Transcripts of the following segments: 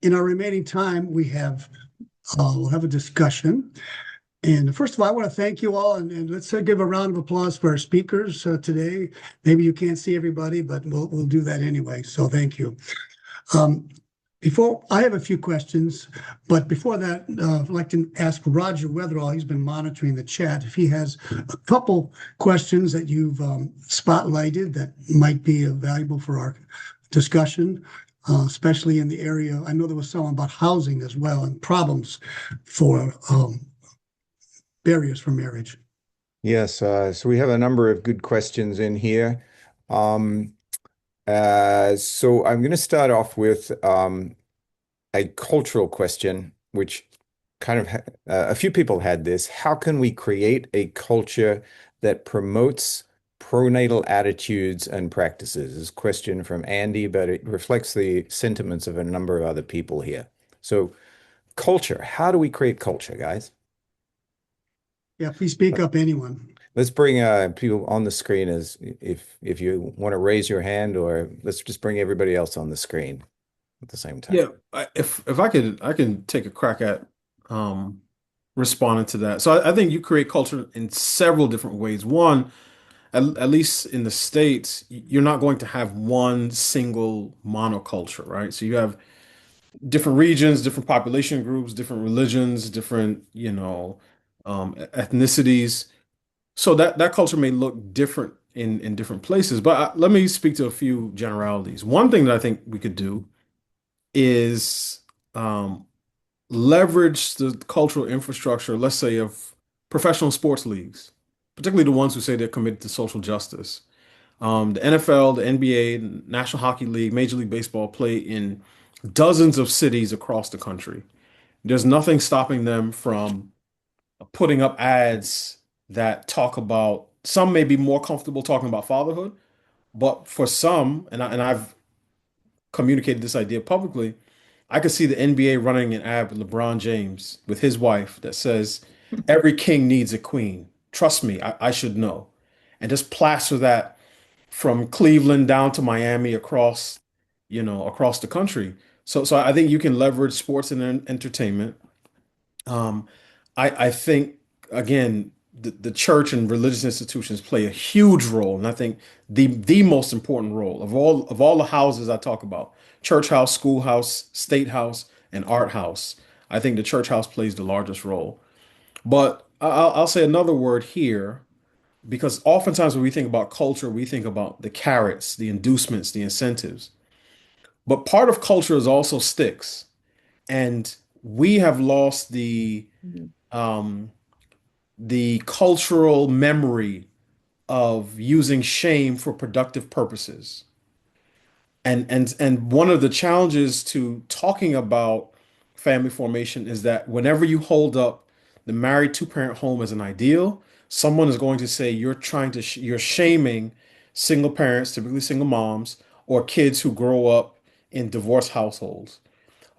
in our remaining time, we'll have a discussion. And first of all, I want to thank you all, and let's give a round of applause for our speakers today. Maybe you can't see everybody, but we'll do that anyway. So thank you. Before I have a few questions, but before that, I'd like to ask Roger Weatherall. He's been monitoring the chat. If he has a couple questions that you've spotlighted that might be valuable for our discussion, especially in the area. I know there was some about housing as well and problems for barriers for marriage. Yes, so we have a number of good questions in here. So I'm going to start off with a cultural question, which kind of a few people had this. How can we create a culture that promotes pro-natal attitudes and practices? This is a question from Andy, but it reflects the sentiments of a number of other people here. So culture, how do we create culture, guys? Yeah, please speak up, anyone. Let's bring people on the screen as if you want to raise your hand, or let's just bring everybody else on the screen at the same time. Yeah, if I can take a crack at um, responding to that. So I think you create culture in several different ways. One, at least in the States, you're not going to have one single monoculture, right? So you have different regions, different population groups, different religions, different, ethnicities. So that culture may look different in different places. But let me speak to a few generalities. One thing that I think we could do is leverage the cultural infrastructure, let's say, of professional sports leagues, particularly the ones who say they're committed to social justice. The NFL, the NBA, the National Hockey League, Major League Baseball play in dozens of cities across the country. There's nothing stopping them from putting up ads that talk about, some may be more comfortable talking about fatherhood, but for some, and I've communicated this idea publicly, I could see the NBA running an ad with LeBron James with his wife that says, "Every king needs a queen. Trust me, I should know." And just plaster that from Cleveland down to Miami across the country. So I think you can leverage sports and entertainment. Um, I think again the church and religious institutions play a huge role, and I think the most important role of all the houses I talk about, church house, schoolhouse, state house, and art house. I think the church house plays the largest role. But I'll say another word here because oftentimes when we think about culture, we think about the carrots, the inducements, the incentives. But part of culture is also sticks, and we have lost um, the cultural memory of using shame for productive purposes. And one of the challenges to talking about family formation is that whenever you hold up the married two-parent home as an ideal, someone is going to say you're shaming single parents, typically single moms, or kids who grow up in divorced households.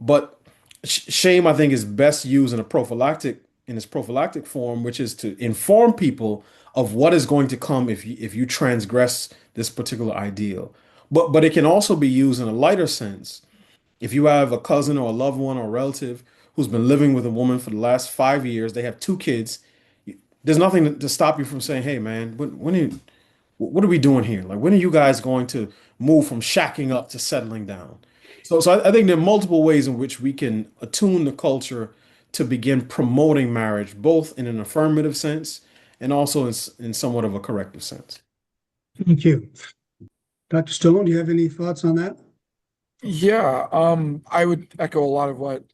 But shame, I think, is best used in its prophylactic form, which is to inform people of what is going to come if you transgress this particular ideal. But it can also be used in a lighter sense. If you have a cousin or a loved one or a relative who's been living with a woman for the last 5 years, they have two kids. There's nothing to stop you from saying, "Hey, man, what are we doing here? Like, when are you guys going to move from shacking up to settling down?" So I think there are multiple ways in which we can attune the culture to begin promoting marriage, both in an affirmative sense and also in somewhat of a corrective sense. Thank you. Dr. Stone, do you have any thoughts on that? Yeah, I would echo a lot of what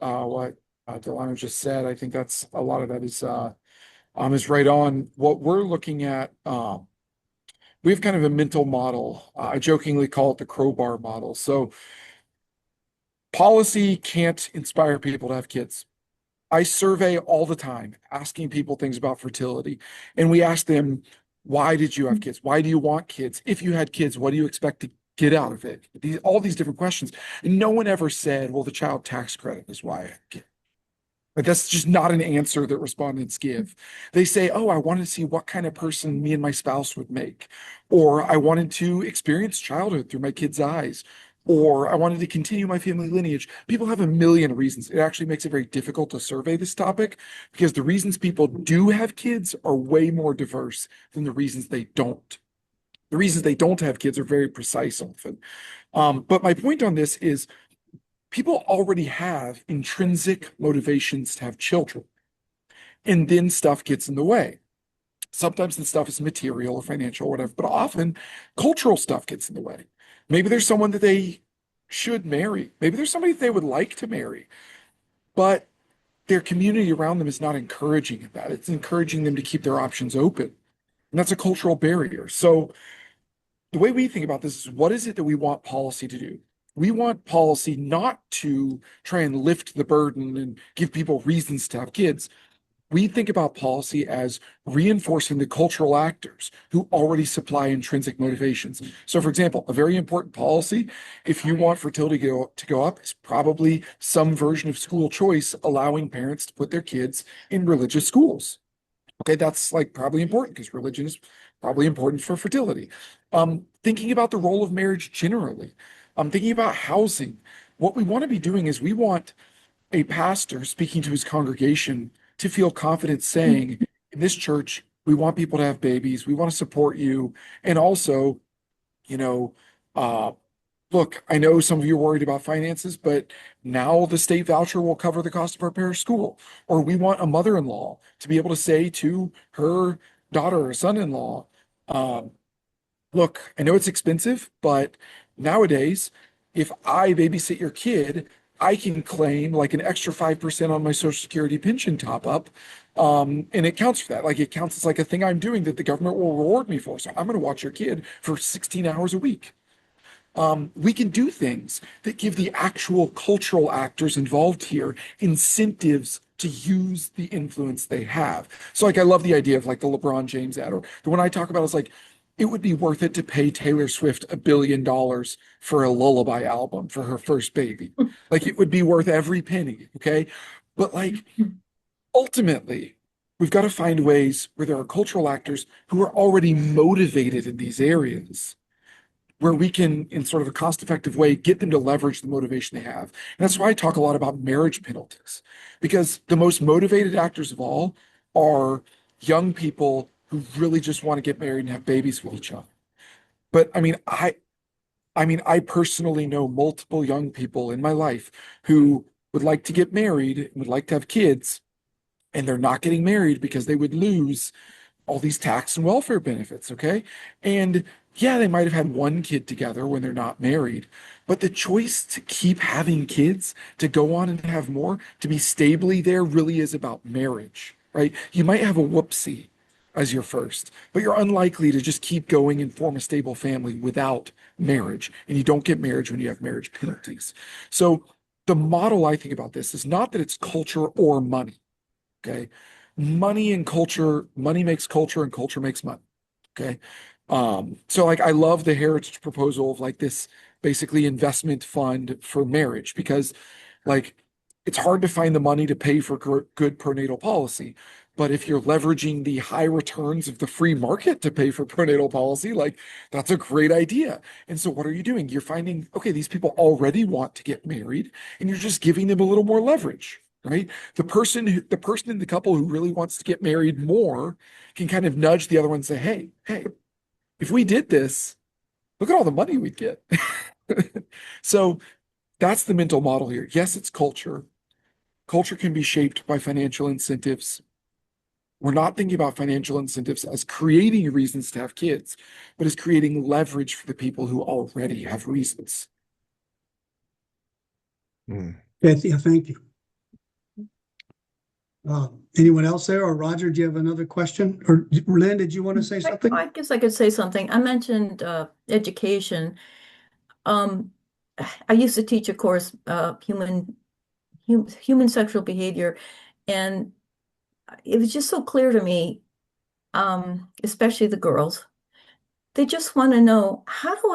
Delano just said. I think that's a lot of that is right on. What we're looking at, we have kind of a mental model. I jokingly call it the crowbar model. So policy can't inspire people to have kids. I survey all the time, asking people things about fertility, and we ask them, why did you have kids? Why do you want kids? If you had kids, what do you expect to get out of it? All these different questions. And no one ever said, well, the child tax credit is why I had kids. Like, that's just not an answer that respondents give. They say, oh, I wanted to see what kind of person me and my spouse would make. Or I wanted to experience childhood through my kids' eyes. or I wanted to continue my family lineage. People have a million reasons. It actually makes it very difficult to survey this topic because the reasons people do have kids are way more diverse than the reasons they don't. The reasons they don't have kids are very precise often. But my point on this is people already have intrinsic motivations to have children, and then stuff gets in the way. Sometimes the stuff is material or financial or whatever, but often cultural stuff gets in the way. Maybe there's someone that they should marry. Maybe there's somebody that they would like to marry, but their community around them is not encouraging that. It's encouraging them to keep their options open. And that's a cultural barrier. So the way we think about this is, what is it that we want policy to do? We want policy not to try and lift the burden and give people reasons to have kids. We think about policy as reinforcing the cultural actors who already supply intrinsic motivations. So, for example, a very important policy, if you want fertility to go up, is probably some version of school choice allowing parents to put their kids in religious schools. Okay, that's like probably important because religion is probably important for fertility. Thinking about the role of marriage generally, thinking about housing. What we want to be doing is we want a pastor speaking to his congregation to feel confident saying, in this church, we want people to have babies, we want to support you. And also, you know, look, I know some of you are worried about finances, but now the state voucher will cover the cost of our parish school. Or we want a mother-in-law to be able to say to her daughter or son-in-law, look, I know it's expensive, but nowadays, if I babysit your kid, I can claim like an extra 5% on my Social Security pension top up. And it counts for that. Like it counts as like a thing I'm doing that the government will reward me for. So I'm going to watch your kid for 16 hours a week. We can do things that give the actual cultural actors involved here incentives to use the influence they have. So like I love the idea of like the LeBron James ad, or the one I talk about is like, it would be worth it to pay Taylor Swift $1 billion for a lullaby album for her first baby. Like it would be worth every penny, okay? But like ultimately, we've got to find ways where there are cultural actors who are already motivated in these areas, where we can, in sort of a cost-effective way, get them to leverage the motivation they have. And that's why I talk a lot about marriage penalties, because the most motivated actors of all are young people who really just want to get married and have babies with each other. But I personally know multiple young people in my life who would like to get married and would like to have kids, and they're not getting married because they would lose all these tax and welfare benefits, okay? And yeah, they might have had one kid together when they're not married, but the choice to keep having kids, to go on and have more, to be stably there really is about marriage, right? You might have a whoopsie as your first, but you're unlikely to just keep going and form a stable family without marriage. And you don't get marriage when you have marriage penalties. So the model I think about this is not that it's culture or money, okay? Money and culture, money makes culture and culture makes money, okay? So like I love the heritage proposal of like this basically investment fund for marriage, because like it's hard to find the money to pay for good pronatal policy. But if you're leveraging the high returns of the free market to pay for pronatal policy, like that's a great idea. And so what are you doing? You're finding, okay, these people already want to get married, and you're just giving them a little more leverage, right? The person in the couple who really wants to get married more can kind of nudge the other one and say, hey, if we did this, look at all the money we'd get. So that's the mental model here. Yes, it's culture. Culture can be shaped by financial incentives. We're not thinking about financial incentives as creating reasons to have kids, but as creating leverage for the people who already have reasons. Hmm. Yeah, thank you. Anyone else there? Or Roger, do you have another question? Or Lynn, did you want to say something? I guess I could say something. I mentioned education. I used to teach a course, human sexual behavior, and it was just so clear to me, especially the girls, they just want to know, how do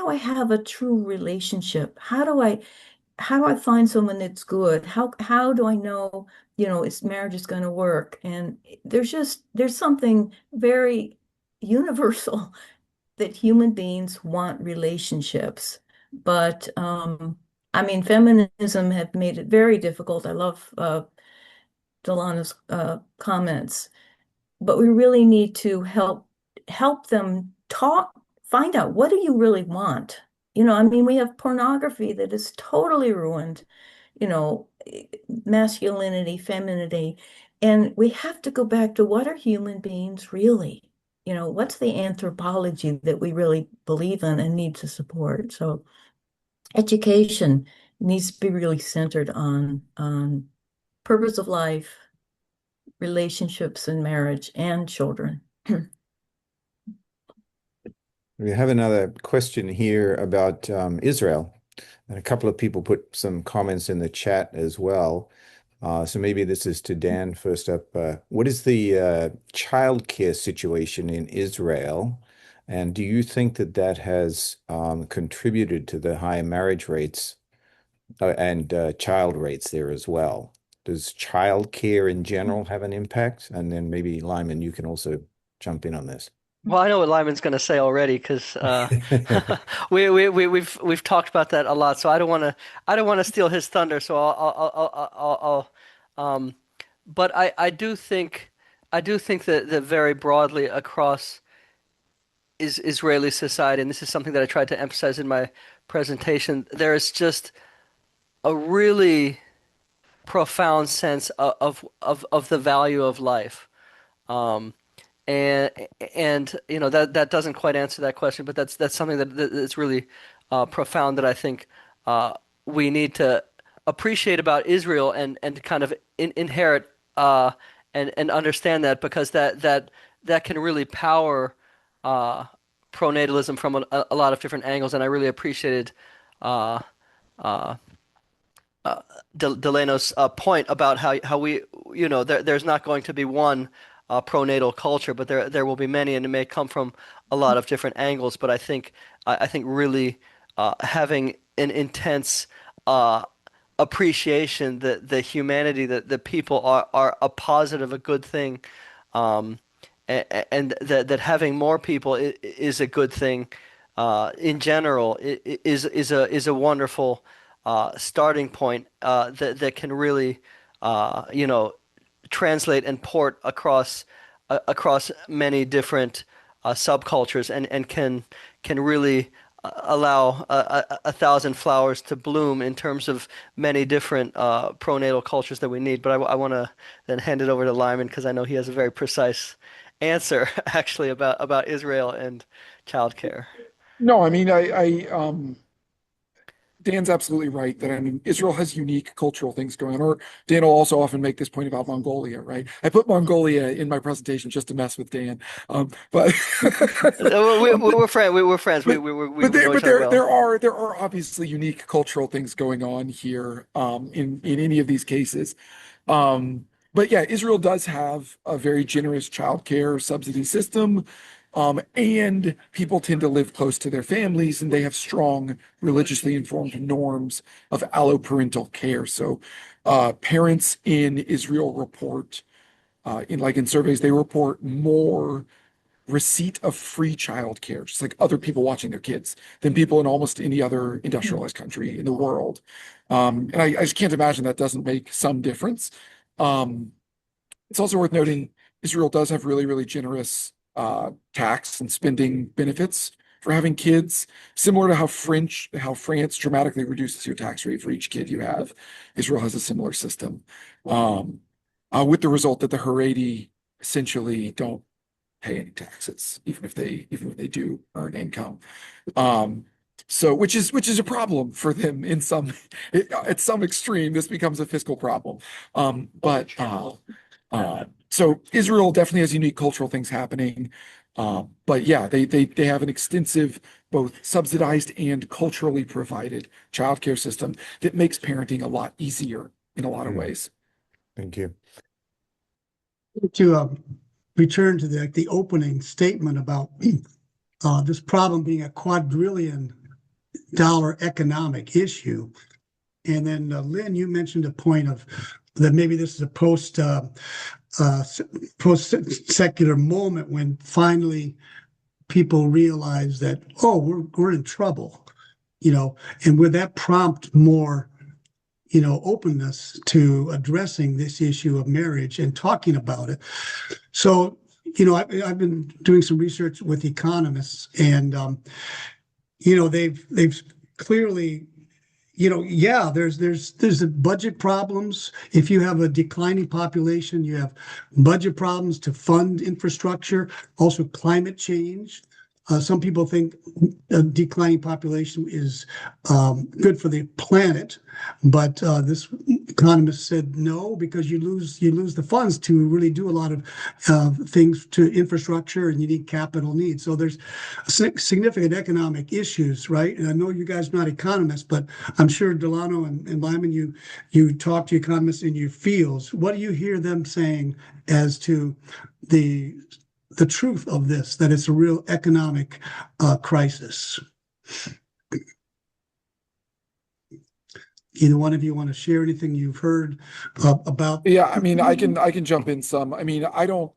I have a true relationship? How do I find someone that's good? How do I know, its marriage is going to work? And there's something very universal that human beings want relationships. But I mean, feminism have made it very difficult. I love Delana's comments, but we really need to help them find out, what do you really want? I mean, we have pornography that is totally ruined, you know, masculinity, femininity, and we have to go back to, what are human beings really? What's the anthropology that we really believe in and need to support? So education needs to be really centered on purpose of life, relationships and marriage, and children. We have another question here about Israel, and a couple of people put some comments in the chat as well. So maybe this is to Dan first up. What is the childcare situation in Israel? And do you think that that has contributed to the high marriage rates and child rates there as well? Does childcare in general have an impact? And then maybe Lyman, you can also jump in on this. Well, I know what Lyman's going to say already because we've talked about that a lot. So I don't want to steal his thunder. So but I do think that very broadly across Israeli society, and this is something that I tried to emphasize in my presentation, there is just a really profound sense of the value of life. Um, and that doesn't quite answer that question, but that's something that's really profound that I think we need to appreciate about Israel and kind of inherit and understand that, because that can really power pronatalism from a lot of different angles, and I really appreciated uh, uh, Delano's point about how we, there's not going to be one pronatal culture, but there will be many, and it may come from a lot of different angles. But I think really having an intense appreciation that the humanity, that the people are a positive, a good thing, um, and that having more people is a good thing in general, is a wonderful starting point that can really translate and port across many different subcultures, and can really allow a thousand flowers to bloom in terms of many different pronatal cultures that we need. But I want to then hand it over to Lyman, because I know he has a very precise answer actually about Israel and childcare. No, I mean, Dan's absolutely right that, I mean, Israel has unique cultural things going on. Or Dan will also often make this point about Mongolia, right? I put Mongolia in my presentation just to mess with Dan. But We're friends. We're friends. We know each other well. there are obviously unique cultural things going on here in any of these cases. But yeah, Israel does have a very generous childcare subsidy system. And people tend to live close to their families, and they have strong religiously informed norms of alloparental care. So, parents in Israel report, in surveys, they report more receipt of free childcare, just like other people watching their kids, than people in almost any other industrialized country in the world. And I just can't imagine that doesn't make some difference. Um, it's also worth noting Israel does have really, really generous tax and spending benefits for having kids, similar to how France dramatically reduces your tax rate for each kid you have. Israel has a similar system, with the result that the Haredi essentially don't pay any taxes, even if they do earn income. So which is a problem for them at some extreme. This becomes a fiscal problem. So Israel definitely has unique cultural things happening. But yeah, they have an extensive, both subsidized and culturally provided childcare system that makes parenting a lot easier in a lot of ways. Thank you. To return to the opening statement about this problem being a quadrillion-dollar economic issue. And then Lynn, you mentioned a point of that maybe this is a post-secular moment when finally people realize that, oh, we're in trouble. and would that prompt more, openness to addressing this issue of marriage and talking about it? So, I've been doing some research with economists, and they've clearly, yeah, there's a budget problems. If you have a declining population, you have budget problems to fund infrastructure, also climate change. Some people think a declining population is good for the planet, but this economist said no, because you lose the funds to really do a lot of things to infrastructure, and you need capital needs. So there's significant economic issues, right? And I know you guys are not economists, but I'm sure Delano and Lyman, you talk to economists in your fields. What do you hear them saying as to the truth of this, that it's a real economic crisis? Either one of you want to share anything you've heard about? Yeah, I mean, I can jump in some. I mean, I don't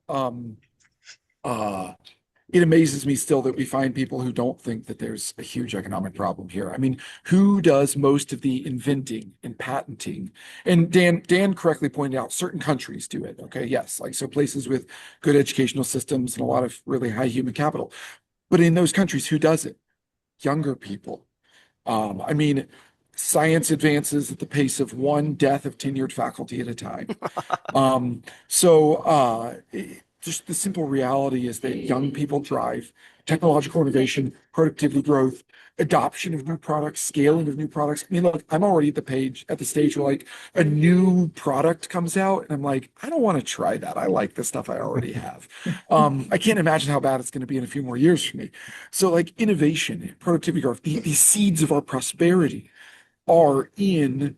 it amazes me still that we find people who don't think that there's a huge economic problem here. I mean, who does most of the inventing and patenting? And Dan correctly pointed out certain countries do it. Okay, yes, like so places with good educational systems and a lot of really high human capital. But in those countries, who does it? Younger people. I mean, science advances at the pace of one death of tenured faculty at a time. Just the simple reality is that young people drive technological innovation, productivity growth, adoption of new products, scaling of new products. I mean, look, I'm already at the stage where like a new product comes out and I'm like, I don't want to try that. I like the stuff I already have. I can't imagine how bad it's going to be in a few more years for me. So like innovation, productivity growth, the seeds of our prosperity are in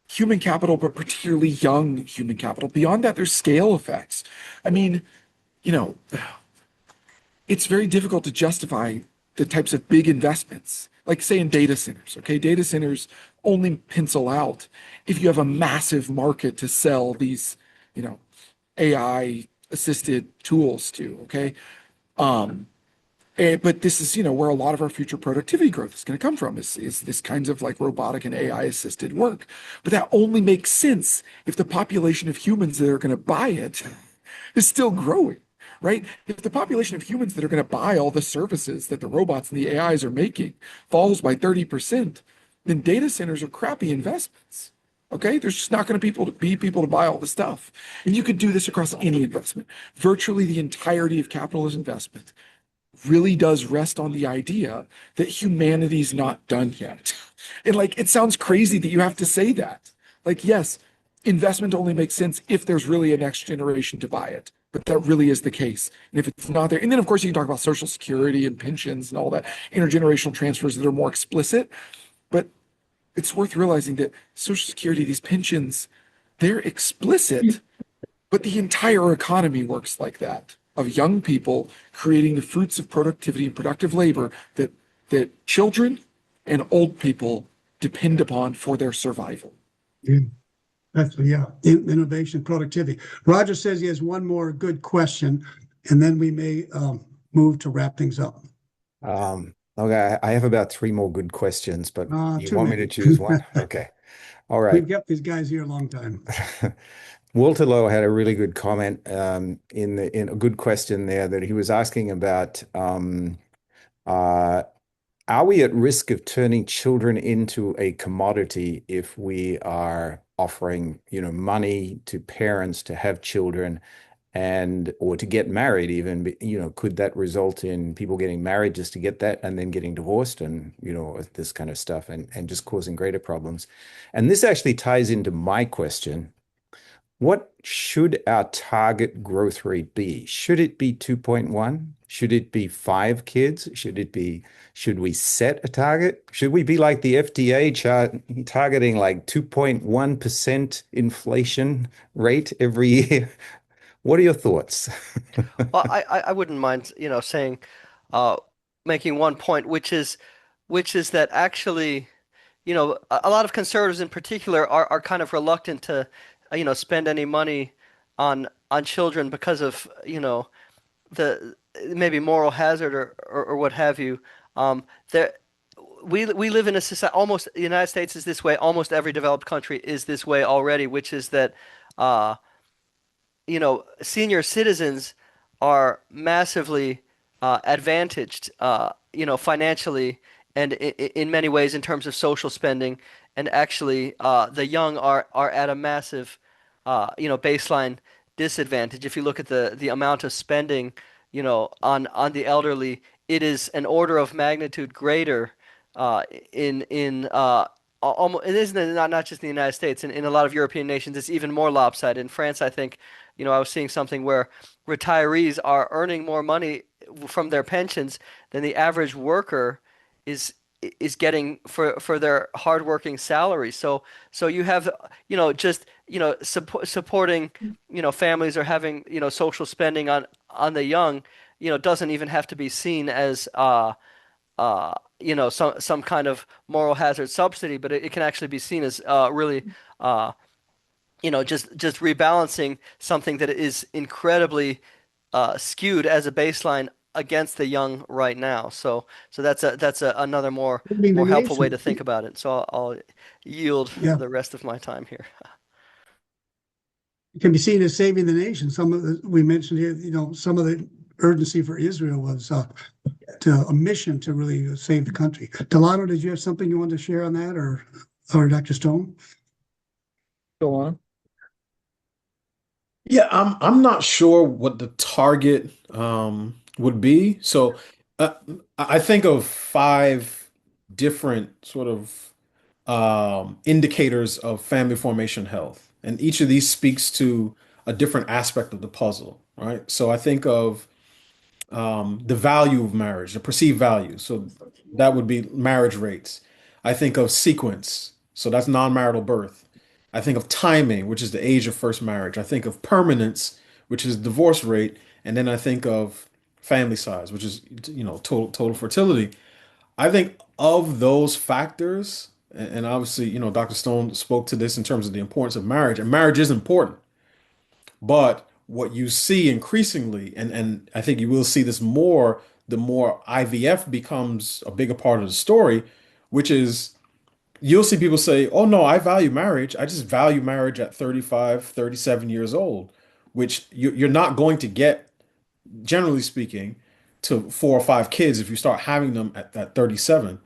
human capital, but particularly young human capital. Beyond that, there's scale effects. I mean, it's very difficult to justify the types of big investments, like say in data centers. Okay, data centers only pencil out if you have a massive market to sell these, AI assisted tools to. Okay. But this is, where a lot of our future productivity growth is going to come from is this kinds of like robotic and AI assisted work. But that only makes sense if the population of humans that are going to buy it is still growing, right? If the population of humans that are going to buy all the services that the robots and the AIs are making falls by 30%, then data centers are crappy investments. Okay, there's just not going to be people to buy all the stuff. And you could do this across any investment. Virtually the entirety of capitalist investment really does rest on the idea that humanity's not done yet. And like, it sounds crazy that you have to say that. Like, yes, investment only makes sense if there's really a next generation to buy it. But that really is the case. And if it's not there, and then of course you can talk about Social Security and pensions and all that intergenerational transfers that are more explicit. But it's worth realizing that Social Security, these pensions, they're explicit, but the entire economy works like that, of young people creating the fruits of productivity and productive labor that children and old people depend upon for their survival. Yeah, innovation, productivity. Roger says he has one more good question, and then we may move to wrap things up. Okay, I have about 3 more good questions, but you too want me many. to choose one? Okay. All right. We've kept these guys here a long time. Walter Lowe had a really good comment in a good question there, that he was asking about are we at risk of turning children into a commodity if we are offering, money to parents to have children or to get married even, could that result in people getting married just to get that and then getting divorced and, this kind of stuff and just causing greater problems? And this actually ties into my question. What should our target growth rate be? Should it be 2.1? Should it be 5 kids? Should we set a target? Should we be like the FDA targeting like 2.1% inflation rate every year? What are your thoughts? Well, I wouldn't mind, saying, making one point, which is that actually, a lot of conservatives in particular are kind of reluctant to, spend any money on children because of, the maybe moral hazard or what have you. There we live in a society, almost the United States is this way, almost every developed country is this way already, which is that uh, senior citizens are massively advantaged, financially and in many ways in terms of social spending. And actually, the young are at a massive, baseline disadvantage. If you look at the amount of spending, on the elderly, it is an order of magnitude greater in almost it isn't not just in the United States. In a lot of European nations, it's even more lopsided. In France, I think, I was seeing something where retirees are earning more money from their pensions than the average worker is is getting for their hardworking salary. So you have, just, supporting, families or having, social spending on the young, doesn't even have to be seen as some kind of moral hazard subsidy, but it can actually be seen as really just rebalancing something that is incredibly skewed as a baseline against the young right now. So that's another more Saving the more helpful way nation. to think about it. So I'll yield Yeah, the rest of my time here. it can be seen as saving the nation. We mentioned here, some of the urgency for Israel was a mission to really save the country. Delano, did you have something you wanted to share on that, or Dr. Stone? Go on. Yeah, I'm not sure what the target would be. So uh, I think of five different sort of indicators of family formation health, and each of these speaks to a different aspect of the puzzle, right? So I think of the value of marriage, the perceived value. So that would be marriage rates. I think of sequence. So that's non-marital birth. I think of timing, which is the age of first marriage. I think of permanence, which is divorce rate. And then I think of family size, which is, total fertility. I think of those factors, and obviously, Dr. Stone spoke to this in terms of the importance of marriage, and marriage is important. But what you see increasingly, and I think you will see this more, the more IVF becomes a bigger part of the story, which is you'll see people say, "Oh no, I value marriage. I just value marriage at 35, 37 years old," which you're not going to get, generally speaking, to 4 or 5 kids if you start having them at that 37.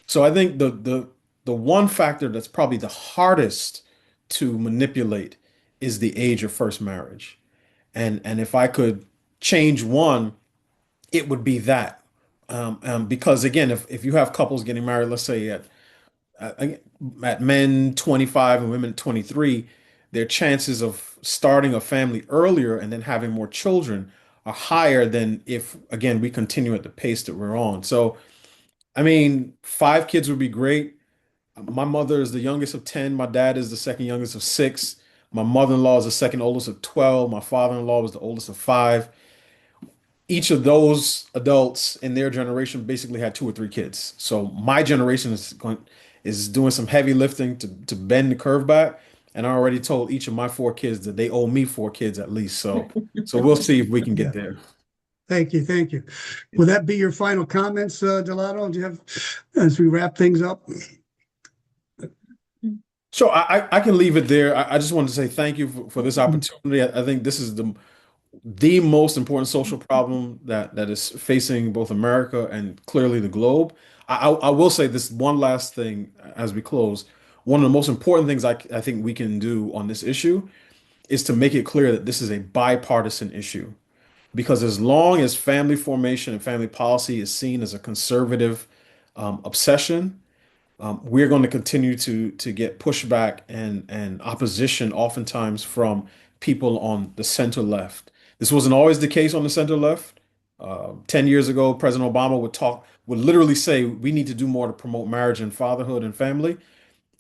So I think the one factor that's probably the hardest to manipulate is the age of first marriage. And if I could change one, it would be that. Because again, if you have couples getting married, let's say at, at men 25 and women 23, their chances of starting a family earlier and then having more children are higher than if, again, we continue at the pace that we're on. So, I mean, 5 kids would be great. My mother is the youngest of 10. My dad is the second youngest of 6. My mother-in-law is the second oldest of 12. My father-in-law was the oldest of 5. Each of those adults in their generation basically had 2 or 3 kids. So my generation is doing some heavy lifting to bend the curve back. And I already told each of my 4 kids that they owe me 4 kids at least. So we'll see if we can get there. Thank you. Thank you. Will that be your final comments, Delano? Do you have, as we wrap things up? So I can leave it there. I just wanted to say thank you for this opportunity. I think this is the most important social problem that is facing both America and clearly the globe. I will say this one last thing as we close. One of the most important things I think we can do on this issue is to make it clear that this is a bipartisan issue. Because as long as family formation and family policy is seen as a conservative obsession, we're going to continue to get pushback and opposition, oftentimes from people on the center left. This wasn't always the case on the center left. 10 years ago, President Obama would literally say, we need to do more to promote marriage and fatherhood and family.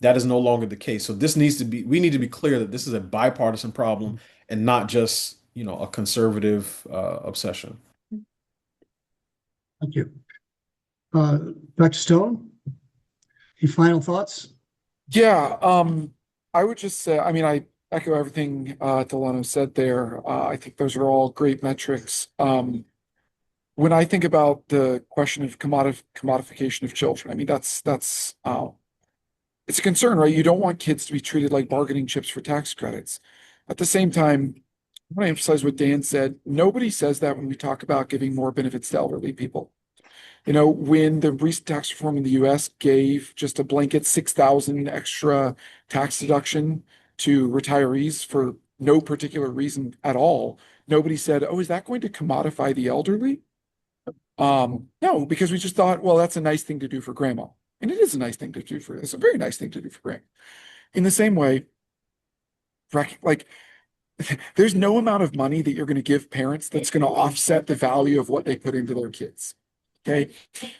That is no longer the case. So we need to be clear that this is a bipartisan problem and not just, a conservative obsession. Thank you. Dr. Stone, any final thoughts? Yeah, I would just say, I mean, I echo everything Delano said there. I think those are all great metrics. when I think about the question of commodification of children, I mean, it's a concern, right? You don't want kids to be treated like bargaining chips for tax credits. At the same time, I want to emphasize what Dan said. Nobody says that when we talk about giving more benefits to elderly people. You know, when the recent tax reform in the US gave just a blanket 6,000 extra tax deduction to retirees for no particular reason at all, nobody said, "Oh, is that going to commodify the elderly?" No, because we just thought, well, that's a nice thing to do for grandma. And it is a nice thing to do for, it's a very nice thing to do for grandma. In the same way, like there's no amount of money that you're going to give parents that's going to offset the value of what they put into their kids. Okay.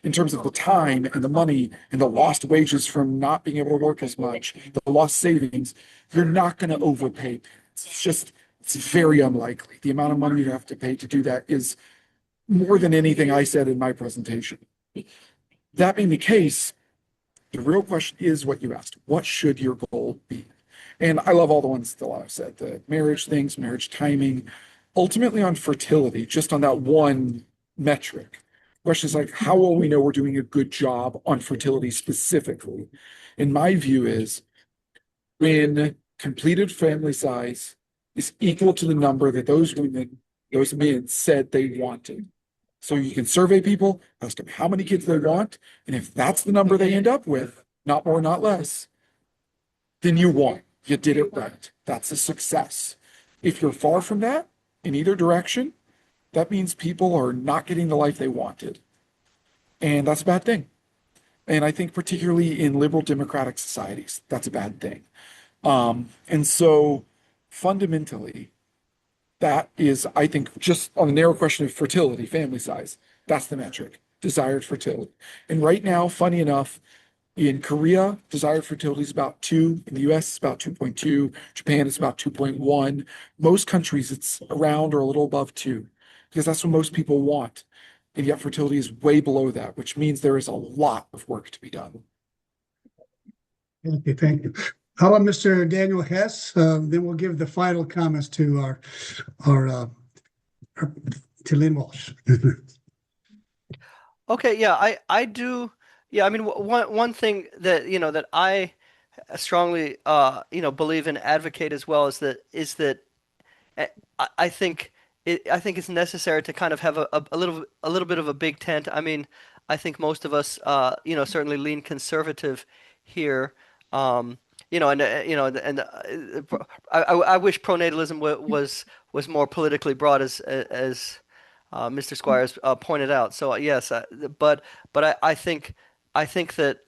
In terms of the time and the money and the lost wages from not being able to work as much, the lost savings, you're not going to overpay. It's very unlikely. The amount of money you have to pay to do that is more than anything I said in my presentation. That being the case, the real question is what you asked. What should your goal be? And I love all the ones that I've said, the marriage things, marriage timing, ultimately on fertility, just on that one metric. Question is like, how will we know we're doing a good job on fertility specifically? And my view is when completed family size is equal to the number that those women, those men said they wanted. So you can survey people, ask them how many kids they want, and if that's the number they end up with, not more, not less, then you won. You did it right. That's a success. If you're far from that in either direction, that means people are not getting the life they wanted. And that's a bad thing. And I think particularly in liberal democratic societies, that's a bad thing. And so fundamentally, that is, I think, just on the narrow question of fertility, family size, that's the metric, desired fertility. And right now, funny enough, in Korea, desired fertility is about 2. In the US, it's about 2.2. Japan, it's about 2.1. Most countries, it's around or a little above 2, because that's what most people want. And yet fertility is way below that, which means there is a lot of work to be done. Okay, thank you. How about Mr. Daniel Hess? Then we'll give the final comments to our to Lynn Walsh. Okay, yeah, I do. Yeah, I mean, one thing that that I strongly believe and advocate as well is that I I think I think it's necessary to kind of have a little bit of a big tent. I mean, I think most of us certainly lean conservative here. Um, I wish pronatalism was more politically broad as Mr. Squires pointed out. So yes, but I think that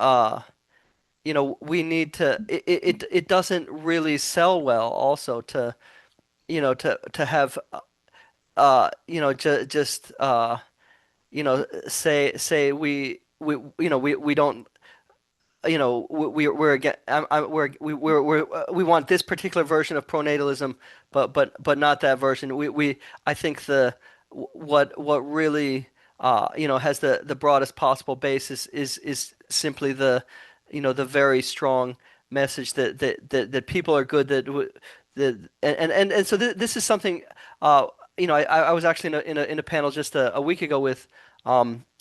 we need to it doesn't really sell well also to to have just say we don't we're again we want this particular version of pronatalism, but not that version. I think what really has the broadest possible basis is simply the very strong message that people are good, and so this is something I was actually in a panel just a week ago with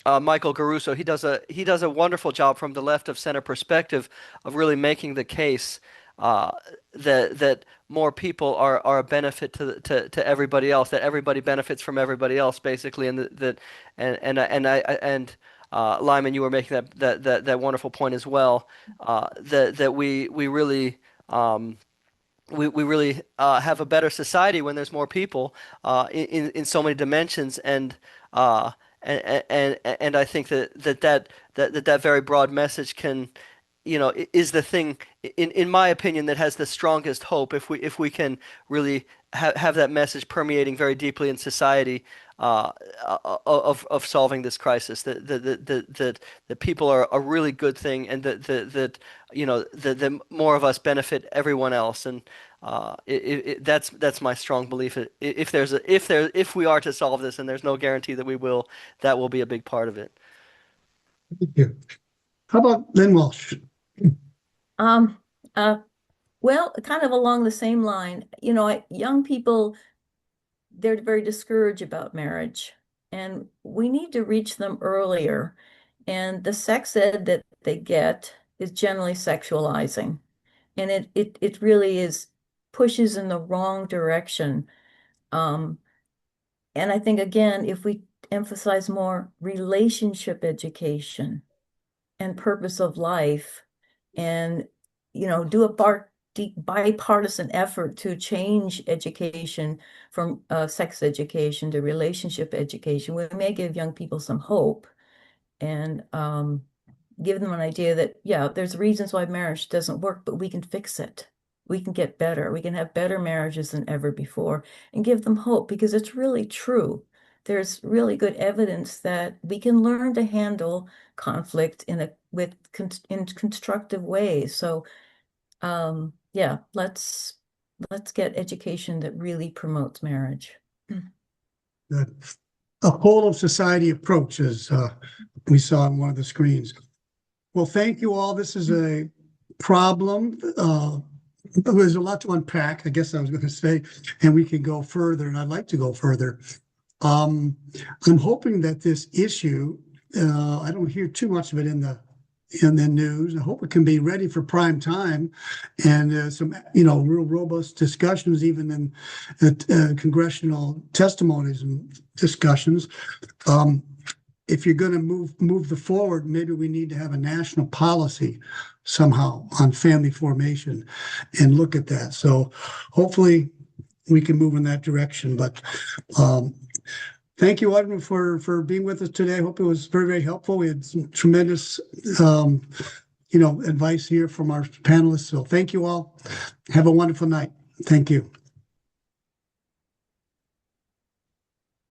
Michael Garuso. He does a wonderful job from the left of center perspective of really making the case that more people are a benefit to everybody else, that everybody benefits from everybody else basically, and Lyman, you were making that wonderful point as well, that we really we really have a better society when there's more people in so many dimensions, and I think that very broad message can is the thing in my opinion that has the strongest hope if we can really have that message permeating very deeply in society, of solving this crisis, that people are a really good thing, and that more of us benefit everyone else, and that's my strong belief. If we are to solve this, and there's no guarantee that we will, that will be a big part of it. Thank you. How about Lynn Walsh? Um, well, kind of along the same line, young people, they're very discouraged about marriage. and we need to reach them earlier. And the sex ed that they get is generally sexualizing, and it really is pushes in the wrong direction. And I think, again, if we emphasize more relationship education and purpose of life, and do a bipartisan effort to change education from sex education to relationship education, we may give young people some hope, and give them an idea that, yeah, there's reasons why marriage doesn't work, but we can fix it. We can get better. We can have better marriages than ever before, and give them hope, because it's really true. There's really good evidence that we can learn to handle conflict in constructive ways. So, yeah, let's get education that really promotes marriage. Good. A whole of society approach, as we saw on one of the screens. Well, thank you all. This is a problem. There's a lot to unpack, I guess I was going to say, and we can go further, and I'd like to go further. I'm hoping that this issue, I don't hear too much of it in the news. I hope it can be ready for prime time, and some real robust discussions, even in congressional testimonies and discussions. If you're going to move the forward, maybe we need to have a national policy somehow on family formation and look at that. So hopefully we can move in that direction. But thank you, Audrey, for being with us today. I hope it was very, very helpful. We had some tremendous advice here from our panelists. So thank you all. Have a wonderful night. Thank you.